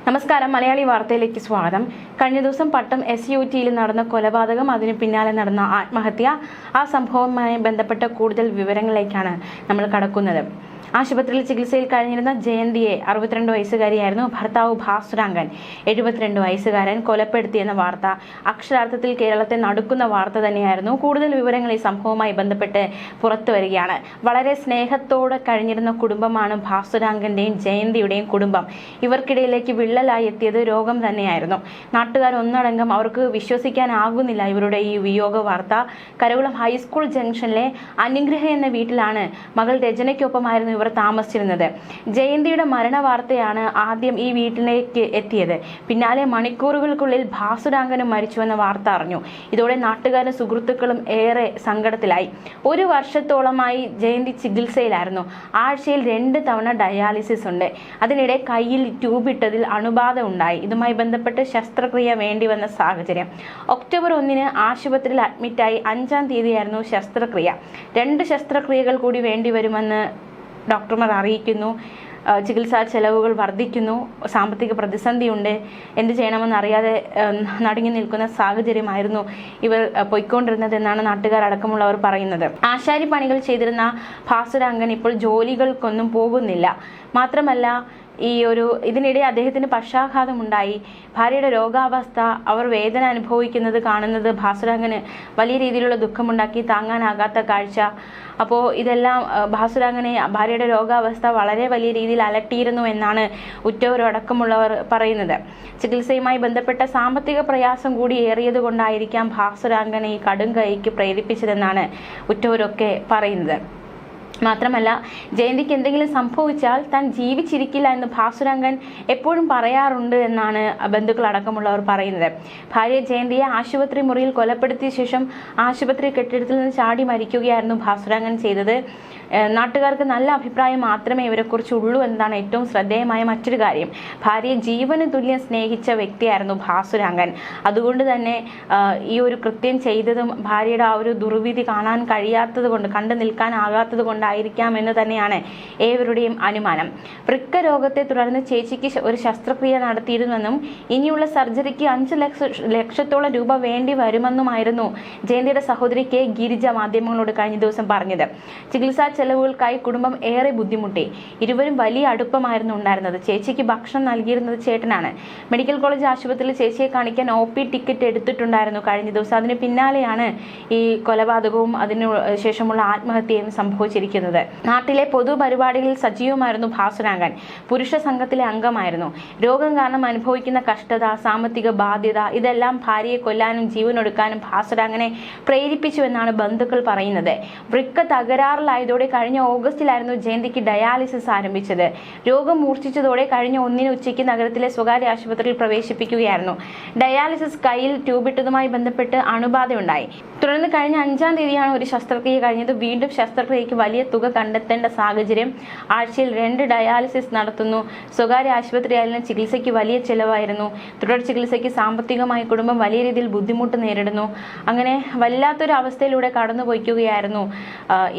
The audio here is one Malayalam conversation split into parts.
നമസ്കാരം. മലയാളി വാർത്തയിലേക്ക് സ്വാഗതം. കഴിഞ്ഞ ദിവസം പട്ടം SUT-യിൽ നടന്ന കൊലപാതകം, അതിന് പിന്നാലെ നടന്ന ആത്മഹത്യ, ആ സംഭവവുമായി ബന്ധപ്പെട്ട കൂടുതൽ വിവരങ്ങളിലേക്കാണ് നമ്മൾ കടക്കുന്നത്. ആശുപത്രിയിൽ ചികിത്സയിൽ കഴിഞ്ഞിരുന്ന ജയന്തിയെ 62 വയസ്സുകാരിയായിരുന്നു ഭർത്താവ് ഭാസുരാങ്കൻ 72 വയസ്സുകാരൻ കൊലപ്പെടുത്തിയെന്ന വാർത്ത അക്ഷരാർത്ഥത്തിൽ കേരളത്തെ നടുക്കുന്ന വാർത്ത തന്നെയായിരുന്നു. കൂടുതൽ വിവരങ്ങൾ ഈ സംഭവവുമായി ബന്ധപ്പെട്ട് പുറത്തു വരികയാണ്. വളരെ സ്നേഹത്തോടെ കഴിഞ്ഞിരുന്ന കുടുംബമാണ് ഭാസുരാങ്കന്റെയും ജയന്തിയുടെയും കുടുംബം. ഇവർക്കിടയിലേക്ക് വിള്ളലായി എത്തിയത് രോഗം തന്നെയായിരുന്നു. നാട്ടുകാർ ഒന്നടങ്കം അവർക്ക് വിശ്വസിക്കാനാകുന്നില്ല ഇവരുടെ ഈ വിയോഗ വാർത്ത. കരകുളം ഹൈസ്കൂൾ ജംഗ്ഷനിലെ അനുഗ്രഹ എന്ന വീട്ടിലാണ് മകൾ രചനയ്ക്കൊപ്പമായിരുന്നു ഇവർ താമസിച്ചിരുന്നത്. ജയന്തിയുടെ മരണ വാർത്തയാണ് ആദ്യം ഈ വീട്ടിലേക്ക് എത്തിയത്. പിന്നാലെ മണിക്കൂറുകൾക്കുള്ളിൽ ഭാസുരാങ്കനും മരിച്ചുവെന്ന വാർത്ത അറിഞ്ഞു. ഇതോടെ നാട്ടുകാരും സുഹൃത്തുക്കളും ഏറെ സങ്കടത്തിലായി. 1 വർഷത്തോളമായി ജയന്തി ചികിത്സയിലായിരുന്നു. ആഴ്ചയിൽ 2 തവണ ഡയാലിസിസ് ഉണ്ട്. അതിനിടെ കയ്യിൽ ട്യൂബ് ഇട്ടതിൽ അണുബാധ ഉണ്ടായി. ഇതുമായി ബന്ധപ്പെട്ട് ശസ്ത്രക്രിയ വേണ്ടിവന്ന സാഹചര്യം. ഒക്ടോബർ 1-ന് ആശുപത്രിയിൽ അഡ്മിറ്റായി. 5-ാം തീയതിയായിരുന്നു ശസ്ത്രക്രിയ. 2 ശസ്ത്രക്രിയകൾ കൂടി വേണ്ടിവരുമെന്ന് ഡോക്ടർമാർ അറിയിക്കുന്നു. ചികിത്സാ ചെലവുകൾ വർദ്ധിക്കുന്നു. സാമ്പത്തിക പ്രതിസന്ധിയുണ്ട്. എന്ത് ചെയ്യണമെന്ന് അറിയാതെ നടുങ്ങി നിൽക്കുന്ന സാഹചര്യമായിരുന്നു ഇവർ പൊയ്ക്കൊണ്ടിരുന്നതെന്നാണ് നാട്ടുകാരടക്കമുള്ളവർ പറയുന്നത്. ആശാരി പണികൾ ചെയ്തിരുന്ന ഭാസുരാങ്കൻ ഇപ്പോൾ ജോലികൾക്കൊന്നും പോകുന്നില്ല. മാത്രമല്ല ഇതിനിടെ അദ്ദേഹത്തിന് പക്ഷാഘാതമുണ്ടായി. ഭാര്യയുടെ രോഗാവസ്ഥ, അവർ വേദന അനുഭവിക്കുന്നത് കാണുന്നത് ഭാസുരാങ്കന് വലിയ രീതിയിലുള്ള ദുഃഖമുണ്ടാക്കി. താങ്ങാനാകാത്ത കാഴ്ച. അപ്പോൾ ഇതെല്ലാം ഭാസുരാങ്കനെ, ഭാര്യയുടെ രോഗാവസ്ഥ വളരെ വലിയ രീതിയിൽ അലട്ടിയിരുന്നു എന്നാണ് ഉറ്റവരടക്കമുള്ളവർ പറയുന്നത്. ചികിത്സയുമായി ബന്ധപ്പെട്ട സാമ്പത്തിക പ്രയാസം കൂടി ഏറിയത് കൊണ്ടായിരിക്കാം ഭാസുരാങ്കനെ ഈ കടും കൈക്ക് പ്രേരിപ്പിച്ചതെന്നാണ് ഉറ്റവരൊക്കെ പറയുന്നത്. മാത്രമല്ല, ജയന്തിക്ക് എന്തെങ്കിലും സംഭവിച്ചാൽ താൻ ജീവിച്ചിരിക്കില്ല എന്ന് ഭാസുരാങ്കൻ എപ്പോഴും പറയാറുണ്ട് എന്നാണ് ബന്ധുക്കൾ അടക്കമുള്ളവർ പറയുന്നത്. ഭാര്യ ജയന്തിയെ ആശുപത്രി മുറിയിൽ കൊലപ്പെടുത്തിയ ശേഷം ആശുപത്രി കെട്ടിടത്തിൽ നിന്ന് ചാടി മരിക്കുകയായിരുന്നു ഭാസുരാങ്കൻ ചെയ്തത്. നാട്ടുകാർക്ക് നല്ല അഭിപ്രായം മാത്രമേ ഇവരെക്കുറിച്ച് ഉള്ളൂ എന്നതാണ് ഏറ്റവും ശ്രദ്ധേയമായ മറ്റൊരു കാര്യം. ഭാര്യയെ ജീവന് തുല്യം സ്നേഹിച്ച വ്യക്തിയായിരുന്നു ഭാസുരാങ്കൻ. അതുകൊണ്ട് തന്നെ ഈ ഒരു കൃത്യം ചെയ്തതും ഭാര്യയുടെ ആ ഒരു ദുർവിധി കാണാൻ കഴിയാത്തത് കൊണ്ട്, കണ്ടു നിൽക്കാനാകാത്തത് കൊണ്ടായിരിക്കാം എന്ന് തന്നെയാണ് ഏവരുടെയും അനുമാനം. വൃക്ക രോഗത്തെ തുടർന്ന് ചേച്ചിക്ക് ഒരു ശസ്ത്രക്രിയ നടത്തിയിരുന്നെന്നും ഇനിയുള്ള സർജറിക്ക് 5 ലക്ഷത്തോളം രൂപ വേണ്ടി വരുമെന്നുമായിരുന്നു ജയന്തിയുടെ സഹോദരി കെ ഗിരിജ മാധ്യമങ്ങളോട് കഴിഞ്ഞ ദിവസം പറഞ്ഞത്. ചികിത്സാ ചെലവുകൾക്കായി കുടുംബം ഏറെ ബുദ്ധിമുട്ടി. ഇരുവരും വലിയ അടുപ്പമായിരുന്നു ഉണ്ടായിരുന്നത്. ചേച്ചിക്ക് ഭക്ഷണം നൽകിയിരുന്നത് ചേട്ടനാണ്. മെഡിക്കൽ കോളേജ് ആശുപത്രിയിൽ ചേച്ചിയെ കാണിക്കാൻ OP ടിക്കറ്റ് എടുത്തിട്ടുണ്ടായിരുന്നു കഴിഞ്ഞ ദിവസം. അതിന് പിന്നാലെയാണ് ഈ കൊലപാതകവും അതിനു ശേഷമുള്ള ആത്മഹത്യയും സംഭവിച്ചിരിക്കുന്നത്. നാട്ടിലെ പൊതുപരിപാടികളിൽ സജീവമായിരുന്നു ഭാസുരാങ്കൻ. പുരുഷ സംഘത്തിലെ അംഗമായിരുന്നു. രോഗം കാരണം അനുഭവിക്കുന്ന കഷ്ടത, സാമ്പത്തിക ബാധ്യത, ഇതെല്ലാം ഭാര്യയെ കൊല്ലാനും ജീവനൊടുക്കാനും ഭാസുരാങ്കനെ പ്രേരിപ്പിച്ചു എന്നാണ് ബന്ധുക്കൾ പറയുന്നത്. വൃക്ക തകരാറിലായതോടെ കഴിഞ്ഞ ഓഗസ്റ്റിലായിരുന്നു ജയന്തിക്ക് ഡയാലിസിസ് ആരംഭിച്ചത്. രോഗം മൂർച്ഛിച്ചതോടെ കഴിഞ്ഞ 1-ന് ഉച്ചയ്ക്ക് നഗരത്തിലെ സ്വകാര്യ ആശുപത്രിയിൽ പ്രവേശിപ്പിക്കുകയായിരുന്നു. ഡയാലിസിസ് കയ്യിൽ ട്യൂബിട്ടതുമായി ബന്ധപ്പെട്ട് അണുബാധയുണ്ടായി. തുടർന്ന് കഴിഞ്ഞ 5-ാം തീയതിയാണ് ഒരു ശസ്ത്രക്രിയ കഴിഞ്ഞത്. വീണ്ടും ശസ്ത്രക്രിയയ്ക്ക് വലിയ തുക കണ്ടെത്തേണ്ട സാഹചര്യം. ആഴ്ചയിൽ 2 ഡയാലിസിസ് നടത്തുന്നു. സ്വകാര്യ ആശുപത്രിയായാലും ചികിത്സയ്ക്ക് വലിയ ചെലവായിരുന്നു. തുടർ ചികിത്സയ്ക്ക് സാമ്പത്തികമായി കുടുംബം വലിയ രീതിയിൽ ബുദ്ധിമുട്ട് നേരിടുന്നു. അങ്ങനെ വല്ലാത്തൊരു അവസ്ഥയിലൂടെ കടന്നുപോയിക്കുകയായിരുന്നു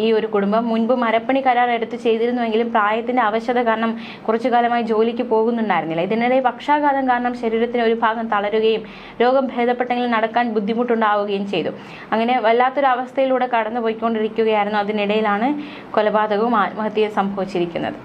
ഈ ഒരു കുടുംബം. മുൻപ് മരപ്പണി കരാർ എടുത്ത് ചെയ്തിരുന്നുവെങ്കിലും പ്രായത്തിന്റെ അവശത കാരണം കുറച്ചു കാലമായി ജോലിക്ക് പോകുന്നുണ്ടായിരുന്നില്ല. ഇതിനിടെ പക്ഷാഘാതം കാരണം ശരീരത്തിന് ഒരു ഭാഗം തളരുകയും രോഗം ഭേദപ്പെട്ടെങ്കിൽ നടക്കാൻ ബുദ്ധിമുട്ടുണ്ടാവുകയും ചെയ്തു. അങ്ങനെ വല്ലാത്തൊരു അവസ്ഥയിലൂടെ കടന്നുപോയിക്കൊണ്ടിരിക്കുകയായിരുന്നു. അതിനിടയിലാണ് കൊലപാതകവും ആത്മഹത്യയും സംഭവിച്ചിരിക്കുന്നത്.